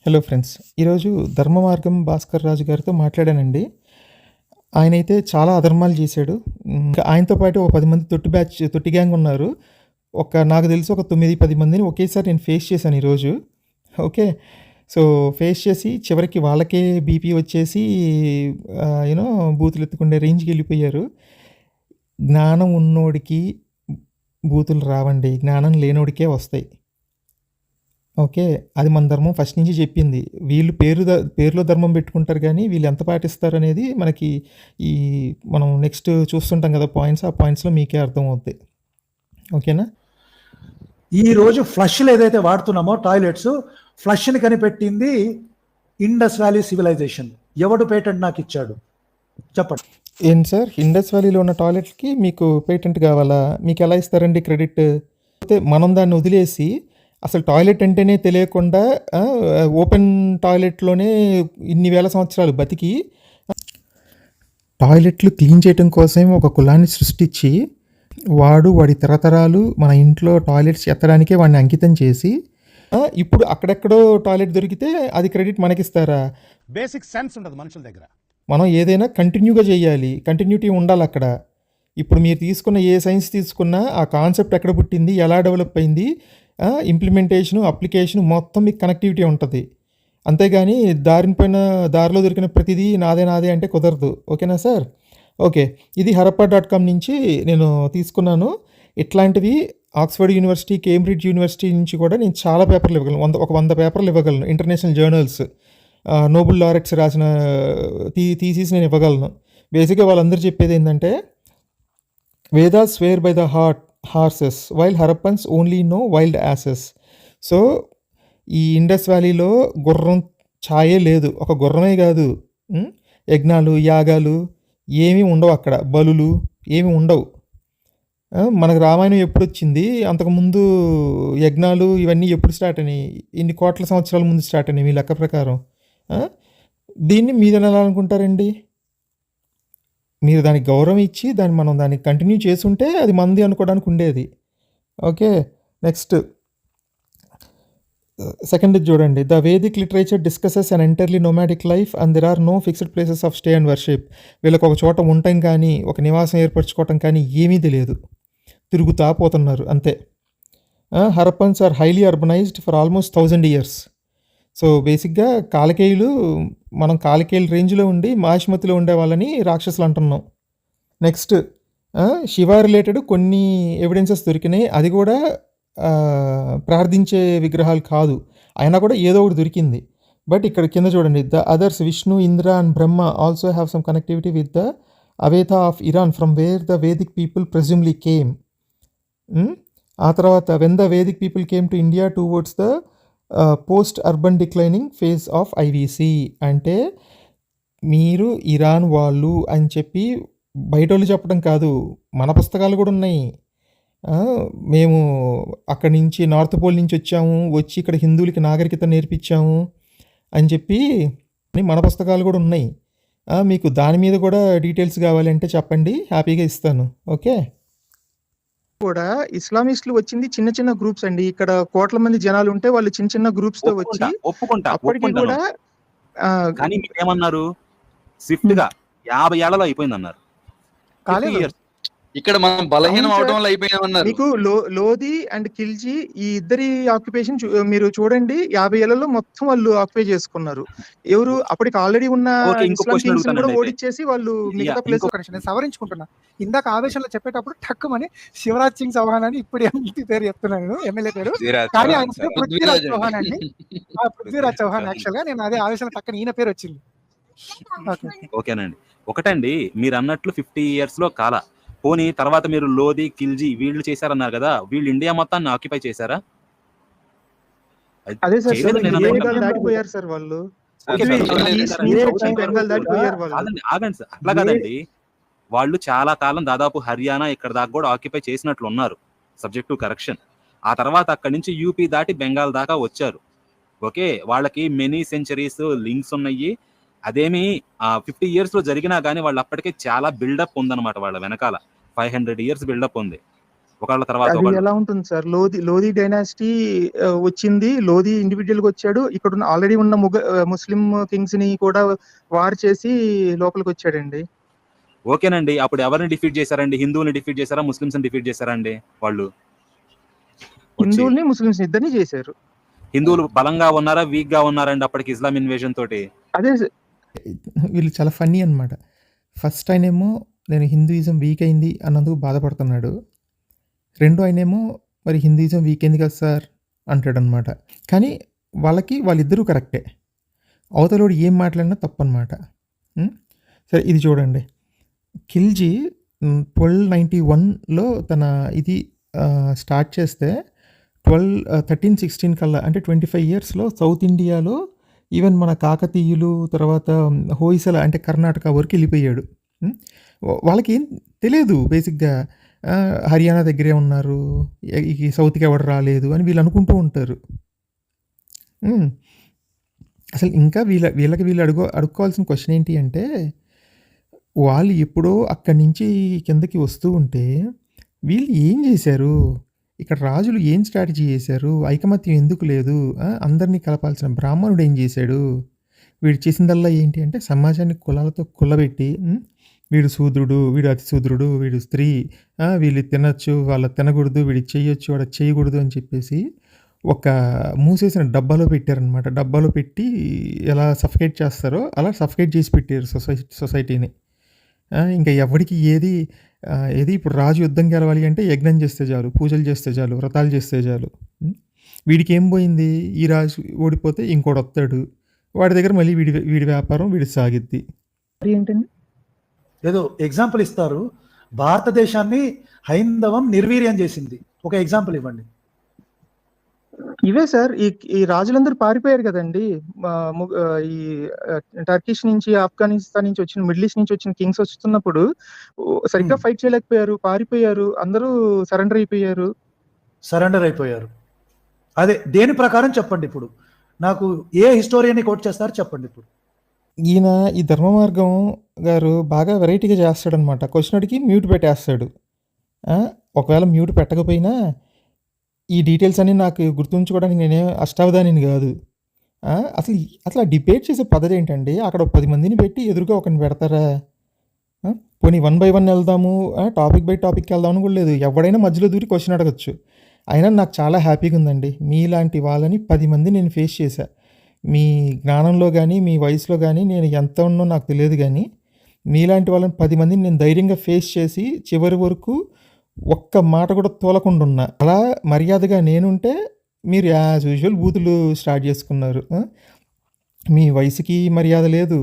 Hello friends. ఈరోజు ధర్మ మార్గం భాస్కర్ రాజు గారితో మాట్లాడానండి. ఆయనైతే చాలా అధర్మాలు చేశాడు. ఇంకా ఆయనతో పాటు ఒక 10 మంది తొట్టి గ్యాంగ్ ఉన్నారు. నాకు తెలిసి ఒక 9, 10 మందిని ఒకేసారి నేను ఫేస్ చేశాను ఈరోజు. ఓకే. సో, ఫేస్ చేసి చివరికి వాళ్ళకే బీపీ వచ్చేసి బూతులు ఎత్తుకునే రేంజ్‌కి వెళ్ళిపోయారు. జ్ఞానం ఉన్నోడికి బూతులు రావండి. జ్ఞానం లేనోడికే వస్తాయి. ఓకే. అది మన ధర్మం ఫస్ట్ నుంచి చెప్పింది. వీళ్ళు పేరులో ధర్మం పెట్టుకుంటారు గానీ, వీళ్ళు ఎంత పాటిస్తారనేది మనకి ఈ మనం నెక్స్ట్ చూస్తుంటాం కదా పాయింట్స్. ఆ పాయింట్స్‌లో మీకే అర్థమవుద్ది. ఓకేనా? ఈరోజు ఫ్లష్‌లు ఏదైతే వాడుతున్నామో టాయిలెట్స్, ఫ్లష్‌ని కనిపెట్టింది ఇండస్ వ్యాలీ సివిలైజేషన్. ఎవడు పేటెంట్ నాకు ఇచ్చాడు చెప్పండి. ఏంటి సార్, ఇండస్ వ్యాలీలో ఉన్న టాయిలెట్‌కి మీకు పేటెంట్ కావాలా? మీకు ఎలా ఇస్తారండి క్రెడిట్? అయితే మనం దాన్ని వదిలేసి అసలు టాయిలెట్ అంటేనే తెలియకుండా ఓపెన్ టాయిలెట్లోనే ఇన్ని వేల సంవత్సరాలు బతికి టాయిలెట్లు క్లీన్ చేయడం కోసం ఒక కులాన్ని సృష్టించి వాడి తరతరాలు మన ఇంట్లో టాయిలెట్స్ ఎత్తడానికే వాడిని అంకితం చేసి ఇప్పుడు అక్కడెక్కడో టాయిలెట్ దొరికితే అది క్రెడిట్ మనకిస్తారా? బేసిక్ సెన్స్ ఉండదు మనుషుల దగ్గర. మనం ఏదైనా కంటిన్యూగా చేయాలి, కంటిన్యూటీ ఉండాలి అక్కడ. ఇప్పుడు మీరు తీసుకున్న ఏ సైన్స్ తీసుకున్నా ఆ కాన్సెప్ట్ ఎక్కడ పుట్టింది, ఎలా డెవలప్ అయింది, ఇంప్లిమెంటేషను, అప్లికేషను మొత్తం మీకు కనెక్టివిటీ ఉంటుంది. అంతేగాని దారిలో దొరికిన ప్రతిదీ నాదే అంటే కుదరదు. ఓకేనా సార్? ఓకే. ఇది harappa.com నుంచి నేను తీసుకున్నాను. ఇట్లాంటివి ఆక్స్ఫర్డ్ యూనివర్సిటీ, కేంబ్రిడ్జ్ యూనివర్సిటీ నుంచి కూడా నేను చాలా పేపర్లు ఇవ్వగలను. ఒక 100 పేపర్లు ఇవ్వగలను. ఇంటర్నేషనల్ జర్నల్స్, నోబెల్ లారెట్స్ రాసిన థీసిస్ నేను ఇవ్వగలను. బేసిక్గా వాళ్ళందరూ చెప్పేది ఏంటంటే, Vedas swear by the horses wild Harappans only know wild asses. So ఈ ఇండస్ వ్యాలీలో గుర్రం ఛాయే లేదు. ఒక గుర్రమే కాదు, యజ్ఞాలు, యాగాలు ఏమీ ఉండవు అక్కడ. బలులు ఏమి ఉండవు. మనకు రామాయణం ఎప్పుడు వచ్చింది? అంతకుముందు యజ్ఞాలు ఇవన్నీ ఎప్పుడు స్టార్ట్ అయినాయి? ఇన్ని కోట్ల సంవత్సరాల ముందు స్టార్ట్ అయినాయి మీ లెక్క ప్రకారం. దీన్ని మీరు ఎలా అనుకుంటారండి? మీరు దానికి గౌరవం ఇచ్చి మనం దాన్ని కంటిన్యూ చేసుంటే అది మంది అనుకోవడానికి ఉండేది. ఓకే. నెక్స్ట్ సెకండ్ చూడండి. The Vedic literature discusses an entirely nomadic life and there are no fixed places of stay and worship. వీళ్ళకి ఒక చోట ఉండటం కానీ, ఒక నివాసం ఏర్పరచుకోవటం కానీ ఏమీ తెలియదు. తిరుగుతా పోతున్నారు అంతే. Harappans are highly urbanized for almost 1000 years. So బేసిక్గా మనం కాలికేయుల రేంజ్లో ఉండి మాహిష్మతిలో ఉండే వాళ్ళని రాక్షసులు అంటున్నాం. నెక్స్ట్ శివ రిలేటెడ్ కొన్ని ఎవిడెన్సెస్ దొరికినాయి. అది కూడా ప్రార్థించే విగ్రహాలు కాదు, అయినా కూడా ఏదో ఒకటి దొరికింది. బట్ ఇక్కడ కింద చూడండి. The others Vishnu, Indra and Brahma also have some connectivity with the Avesta of Iran from where the Vedic people presumably came. ఆ తర్వాత when the Vedic people came to India towards the post urban declining phase of IVC. అంటే మీరు Iran వాళ్ళు అని చెప్పి బయటోళ్ళు చెప్పడం కాదు, మన పుస్తకాలు కూడా ఉన్నాయి. మేము అక్కడి నుంచి నార్త్ పోల్ నుంచి వచ్చి ఇక్కడ హిందువులకి నాగరికత నేర్పించాము అని చెప్పి మన పుస్తకాలు కూడా ఉన్నాయి. మీకు దాని మీద కూడా డీటెయిల్స్ కావాలంటే చెప్పండి, హ్యాపీగా ఇస్తాను. ఓకే. కూడా ఇస్లామిస్టులు వచ్చింది చిన్న చిన్న గ్రూప్స్ అండి. ఇక్కడ కోట్ల మంది జనాలు ఉంటే వాళ్ళు చిన్న చిన్న గ్రూప్స్ తో వచ్చి అప్పటికి కూడా కానీ మీరేమన్నారు? స్విఫ్ట్ గా 50 ఏళ్లలో అయిపోయింది అన్నారు. ఇక్కడ మనం బలహీనం అవడం వల్ల అయిపోయామన్నారు. మీకు లోధి అండ్ ఖిల్జీ ఈ ఇద్దరి ఆక్యుపేషన్ మీరు చూడండి. 50 ఏళ్లలో మొత్తం వాళ్ళు ఆక్యుపై చేసుకున్నారు. ఎవరు అప్పటికి ఆల్రెడీ ఉన్న ఓడిచ్చేసి వాళ్ళు మిగతా ప్లేస్ సవరించుకుంటున్నా. ఇందాక ఆవేశంలో చెప్పేటప్పుడు టక్కుమని శివరాజ్ సింగ్ చౌహాన్ అని ఇప్పుడు ఎంపీ పేరు చెప్తున్నాను, ఎమ్మెల్యే పేరు. కానీ ఆయన పృథ్వీరాజ్ చౌహాన్ అండి. పృథ్వీరాజ్ చౌహాన్. యాక్చువల్ గా నేను అదే ఆవేశంలో టక్కన ఈయన పేరు వచ్చింది. ఓకేనండి. ఒకటండి, మీరు అన్నట్లు 50 years లో కాల పోనీ తర్వాత మీరు లోధి, ఖిల్జీ వీళ్ళు చేశారన్నారు కదా, వీళ్ళు ఇండియా మొత్తాన్ని ఆక్యుపై చేశారా? అదే సార్, దాటిపోయారు సార్ వాళ్ళు. ఆగండి సార్, అట్లా కాదండి. వాళ్ళు చాలా కాలం దాదాపు హర్యానా ఇక్కడ దాకా కూడా ఆక్యుపై చేసినట్లు ఉన్నారు, సబ్జెక్ట్ టు కరెక్షన్. ఆ తర్వాత అక్కడి నుంచి యూపీ దాటి బెంగాల్ దాకా వచ్చారు. ఓకే, వాళ్ళకి మెనీ సెంచరీస్ లింక్స్ ఉన్నాయి. అదేమి 50 years లో జరిగినా కానీ వాళ్ళు అప్పటికే చాలా బిల్డప్ ఉందన్నమాట వాళ్ళ వెనకాల. 500 years బిల్డప్ ఉంది. ఒకళ్ళ తర్వాత అది ఒకళ్ళు. ఎలా ఉంటుంది సార్? లోధి డైనాసిటీ వచ్చింది. లోధి ఇండివిడ్యువల్‌గా వచ్చాడు. ఇక్కడున్న ఆల్రెడీ ఉన్న ముస్లిం కింగ్స్‌ని కూడా వార్ చేసి లోపలికొచ్చాడండి. ఓకేనండి. అప్పుడు ఎవరిని డిఫీట్ చేశారండి? హిందువుని డిఫీట్ చేశారా? ముస్లిమ్స్‌ని డిఫీట్ చేశారా అండి వాళ్ళు? వచ్చి హిందువుల్ని, ముస్లిమ్స్‌ని ఇద్దరిని చేశారు. హిందువులు బలంగా ఉన్నారా? వీక్‌గా ఉన్నారండి అప్పటికి ఇస్లాం ఇన్వేషన్ తోటి? అదే వీళ్ళు చాలా ఫన్నీ అనమాట. ఫస్ట్ ఆయనేమో నేను హిందూయిజం వీక్ అయింది అన్నందుకు బాధపడుతున్నాడు. రెండో ఆయనేమో మరి హిందూయిజం వీక్ అయింది కదా సార్ అంటాడనమాట. కానీ వాళ్ళిద్దరూ కరెక్టే. అవతలోడు ఏం మాట్లాడినా తప్పనమాట. సరే ఇది చూడండి. ఖిల్జీ 1291లో తన ఇది స్టార్ట్ చేస్తే 1316 కల్లా అంటే 25 ఇయర్స్‌లో సౌత్ ఇండియాలో ఈవెన్ మన కాకతీయులు తర్వాత హోయసల అంటే కర్ణాటక వరకు వెళ్ళిపోయాడు. వాళ్ళకేం తెలియదు బేసిక్‌గా. హర్యానా దగ్గరే ఉన్నారు. ఈ సౌత్‌కి ఎవడు రాలేదు అని వీళ్ళు అనుకుంటూ ఉంటారు. అసలు ఇంకా వీళ్ళు అడుక్కోవాల్సిన క్వశ్చన్ ఏంటి అంటే, వాళ్ళు ఎప్పుడో అక్కడి నుంచి కిందకి వస్తూ ఉంటే వీళ్ళు ఏం చేశారు? ఇక్కడ రాజులు ఏం స్ట్రాటజీ చేశారు? ఐకమత్యం ఎందుకు లేదు? అందరినీ కలపాల్సిన బ్రాహ్మణుడు ఏం చేశాడు? వీడు చేసిందల్లా ఏంటి అంటే సమాజాన్ని కులాలతో కుల్లబెట్టి వీడు శూద్రుడు, వీడు అతి శూద్రుడు, వీడు స్త్రీ, వీళ్ళు తినచ్చు, వాళ్ళ తినకూడదు, వీడి చేయొచ్చు, వాడు చేయకూడదు అని చెప్పేసి ఒక మూసేసిన డబ్బాలో పెట్టారనమాట. డబ్బాలో పెట్టి ఎలా సఫకేట్ చేస్తారో అలా సఫకేట్ చేసి పెట్టారు సొసైటీని. ఇంకా ఎవరికి ఏది ఇప్పుడు రాజు యుద్ధం గెలవాలి అంటే యజ్ఞం చేస్తే చాలు, పూజలు చేస్తే చాలు, వ్రతాలు చేస్తే చాలు. వీడికి ఏం పోయింది? ఈ రాజు ఓడిపోతే ఇంకోటి వస్తాడు, వాడి దగ్గర మళ్ళీ వీడి వ్యాపారం వీడి సాగిద్ది. ఏంటండి? ఏదో ఎగ్జాంపుల్ ఇస్తారు. భారతదేశాన్ని హైందవం నిర్వీర్యం చేసింది. ఒక ఎగ్జాంపుల్ ఇవ్వండి. ఇవే సార్. ఈ రాజులందరూ పారిపోయారు కదండి. ఈ టర్కిష్ నుంచి, ఆఫ్ఘనిస్తాన్ నుంచి వచ్చిన, మిడిల్ ఈస్ట్ నుంచి వచ్చిన కింగ్స్ వస్తున్నప్పుడు సరిగ్గా ఫైట్ చేయలేకపోయారు, పారిపోయారు, అందరూ సరెండర్ అయిపోయారు. అదే దేని ప్రకారం చెప్పండి. ఇప్పుడు నాకు ఏ హిస్టోరియన్ని కోట్ చేస్తారో చెప్పండి. ఇప్పుడు ఈయన ఈ ధర్మ మార్గం గారు బాగా వెరైటీగా చేస్తాడనమాట. క్వశ్చన్ అడిగి మ్యూట్ పెట్టేస్తాడు. ఒకవేళ మ్యూట్ పెట్టకపోయినా ఈ డీటెయిల్స్ అన్నీ నాకు గుర్తుంచుకోవడానికి నేనేం అష్టావధానిని కాదు. అసలు ఆ డిబేట్ చేసే పద్ధతి ఏంటండి? అక్కడ 10 మందిని పెట్టి ఎదురుగా ఒకరిని పెడతారా? పోనీ 1 by 1 వెళ్దాము, టాపిక్ బై టాపిక్కి వెళ్దామని కూడా లేదు. ఎవడైనా మధ్యలో దూరి క్వశ్చన్ అడగచ్చు. అయినా నాకు చాలా హ్యాపీగా ఉందండి. మీలాంటి వాళ్ళని 10 మంది నేను ఫేస్ చేశా. మీ జ్ఞానంలో కానీ మీ వయసులో కానీ నేను ఎంత ఉన్నో నాకు తెలియదు, కానీ మీలాంటి వాళ్ళని 10 మందిని నేను ధైర్యంగా ఫేస్ చేసి చివరి వరకు ఒక్క మాట కూడా తోలకుండా ఉన్నా. అలా మర్యాదగా నేనుంటే మీరు యాజ్ యూజువల్ బూతులు స్టార్ట్ చేసుకున్నారు. మీ వయసుకి మర్యాద లేదు,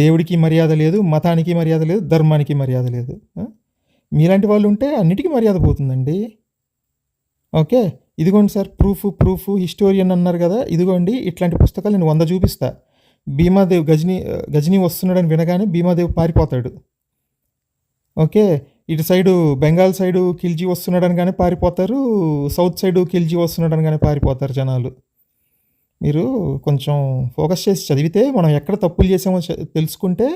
దేవుడికి మర్యాద లేదు, మతానికి మర్యాద లేదు, ధర్మానికి మర్యాద లేదు. మీలాంటి వాళ్ళు ఉంటే అన్నిటికీ మర్యాద పోతుందండి. ఓకే, ఇదిగోండి సార్ ప్రూఫ్ హిస్టోరియన్ అన్నారు కదా, ఇదిగోండి ఇట్లాంటి పుస్తకాలు నేను 100 చూపిస్తా. భీమాదేవ్ గజనీ వస్తున్నాడని వినగానే భీమాదేవ్ పారిపోతాడు. ఓకే, ఇటు సైడు బెంగాల్ సైడు ఖిల్జీ వస్తున్నాడని కానీ పారిపోతారు, సౌత్ సైడు ఖిల్జీ వస్తున్నాడని కానీ పారిపోతారు జనాలు. మీరు కొంచెం ఫోకస్ చేసి చదివితే మనం ఎక్కడ తప్పులు చేసామో తెలుసుకుంటే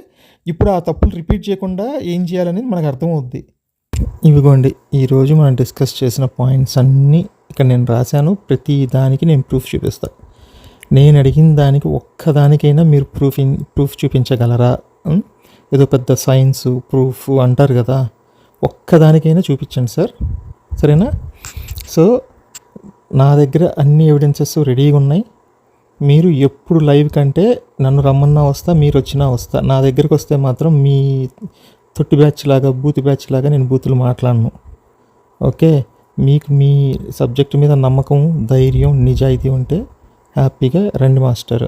ఇప్పుడు ఆ తప్పులు రిపీట్ చేయకుండా ఏం చేయాలనేది మనకు అర్థమవుద్ది. ఇవిగోండి ఈరోజు మనం డిస్కస్ చేసిన పాయింట్స్ అన్నీ ఇక్కడ నేను రాశాను. ప్రతి దానికి నేను ప్రూఫ్ చూపిస్తాను. నేను అడిగిన దానికి ఒక్కదానికైనా మీరు ప్రూఫ్ చూపించగలరా? ఏదో పెద్ద సైన్స్ ప్రూఫ్ అంటారు కదా, ఒక్కదానికైనా చూపించండి సార్, సరేనా? సో నా దగ్గర అన్ని ఎవిడెన్సెస్ రెడీగా ఉన్నాయి. మీరు ఎప్పుడు లైవ్ కంటే నన్ను రమ్మన్నా వస్తా, మీరు వచ్చినా వస్తా. నా దగ్గరికి వస్తే మాత్రం మీ తొట్టి బ్యాచ్ లాగా బూత్ బ్యాచ్ లాగా నేను బూతులు మాట్లాడను. ఓకే, మీకు మీ సబ్జెక్ట్ మీద నమ్మకం, ధైర్యం, నిజాయితీ ఉంటే హ్యాపీగా రండి మాస్టర్.